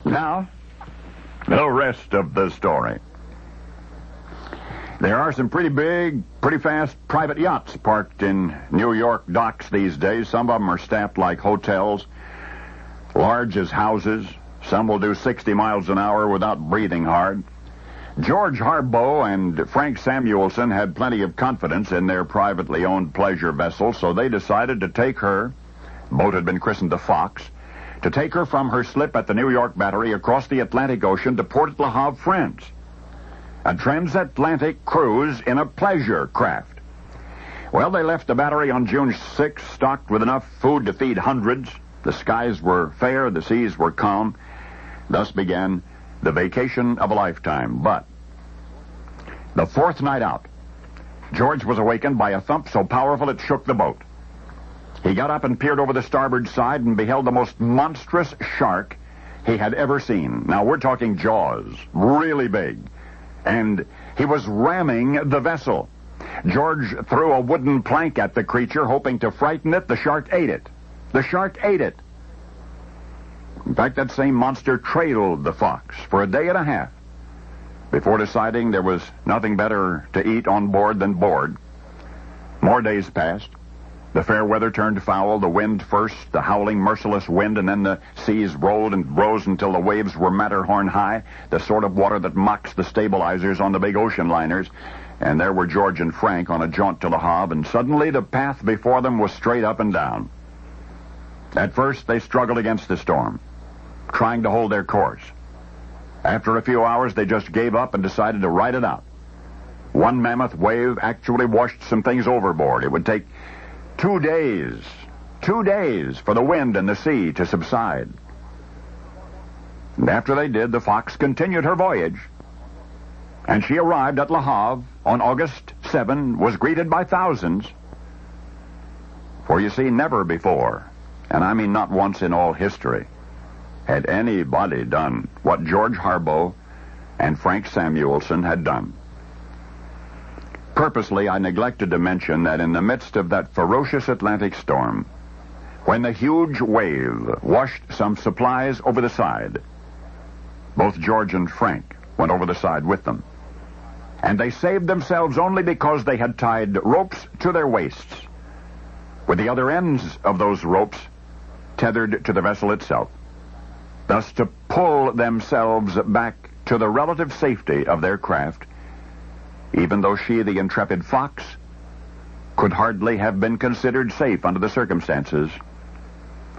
Now, the rest of the story. There are some pretty big, pretty fast private yachts parked in New York docks these days. Some of them are staffed like hotels, large as houses. Some will do 60 miles an hour without breathing hard. George Harbaugh and Frank Samuelson had plenty of confidence in their privately owned pleasure vessel, so they decided to take her, the boat had been christened the Fox, to take her from her slip at the New York Battery across the Atlantic Ocean to Port Le Havre, France. A transatlantic cruise in a pleasure craft. Well, they left the Battery on June 6th, stocked with enough food to feed hundreds. The skies were fair, the seas were calm. Thus began the vacation of a lifetime. But the fourth night out, George was awakened by a thump so powerful it shook the boat. He got up and peered over the starboard side and beheld the most monstrous shark he had ever seen. Now, we're talking jaws, really big. And he was ramming the vessel. George threw a wooden plank at the creature, hoping to frighten it. The shark ate it. The shark ate it. In fact, that same monster trailed the Fox for a day and a half before deciding there was nothing better to eat on board than board. More days passed. The fair weather turned foul, the wind first, the howling, merciless wind, and then the seas rolled and rose until the waves were Matterhorn high, the sort of water that mocks the stabilizers on the big ocean liners. And there were George and Frank on a jaunt to Le Havre, and suddenly the path before them was straight up and down. At first, they struggled against the storm, trying to hold their course. After a few hours, they just gave up and decided to ride it out. One mammoth wave actually washed some things overboard. It would take 2 days for the wind and the sea to subside. And after they did, the Fox continued her voyage. And she arrived at Le Havre on August 7, was greeted by thousands. For you see, never before, and I mean not once in all history, had anybody done what George Harbaugh and Frank Samuelson had done. Purposely, I neglected to mention that in the midst of that ferocious Atlantic storm, when the huge wave washed some supplies over the side, both George and Frank went over the side with them. And they saved themselves only because they had tied ropes to their waists, with the other ends of those ropes tethered to the vessel itself, thus to pull themselves back to the relative safety of their craft, even though she, the intrepid Fox, could hardly have been considered safe under the circumstances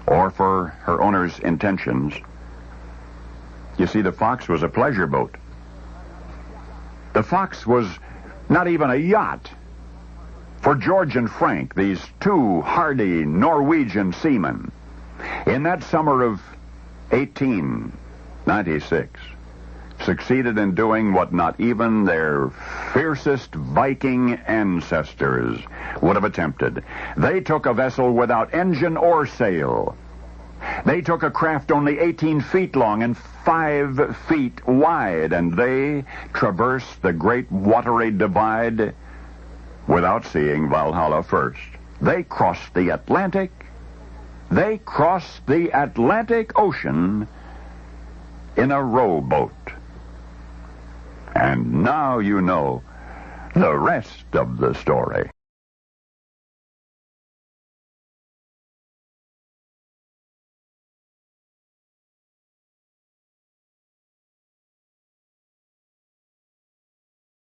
or for her owner's intentions. You see, the Fox was a pleasure boat. The Fox was not even a yacht. For George and Frank, these two hardy Norwegian seamen, in that summer of 1896, succeeded in doing what not even their fiercest Viking ancestors would have attempted. They took a vessel without engine or sail. They took a craft only 18 feet long and 5 feet wide, and they traversed the great watery divide without seeing Valhalla first. They crossed the Atlantic. They crossed the Atlantic Ocean in a rowboat. And now you know the rest of the story.